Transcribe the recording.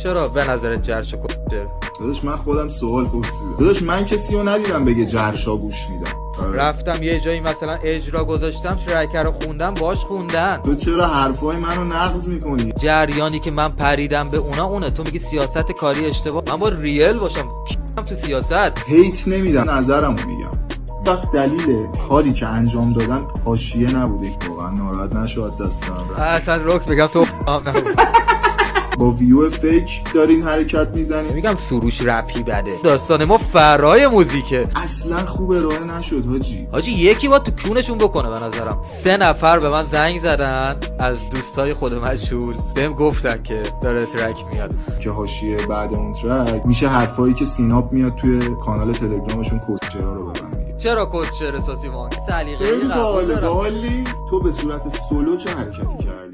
چرا به نظرت جرش کشتر؟ داداش من خودم سوال پرسیدم. داداش من کسی رو ندیدم بگه جرشا گوش میدم. رفتم یه جایی مثلا اجرا گذاشتم ترکر رو خوندم باش خوندن. تو چرا حرفای منو نقض میکنی؟ جریانی که من پریدم به اونه تو میگی سیاست کاری اشتباه. من با ریل باشم تو سیاست هیت نمیدم، نظرمو میگم. وقت دلیل کاری که انجام دادن حاشیه نبوده. واقعا ناراحت نشو دستم اصلا روک بگم تو با ویو فیک دارین حرکت میزنی. میگم سروش رپی بده، داستان ما فرای موزیکه. اصلا خوب ارائه نشد حاجی یکی با تو کونشون بکنه. به نظرم 3 نفر به من زنگ زدن از دوستای خود مشهول، بهم گفتن که داره ترک میاد که حاشیه بعد اون ترک میشه حرفایی که سیناپ میاد توی کانال تلگرامشون کسچرا رو به من میگه. چرا کسچر احساسی وان سلیقه خیلی باحالی. تو به صورت سولو چه حرکتی کردی؟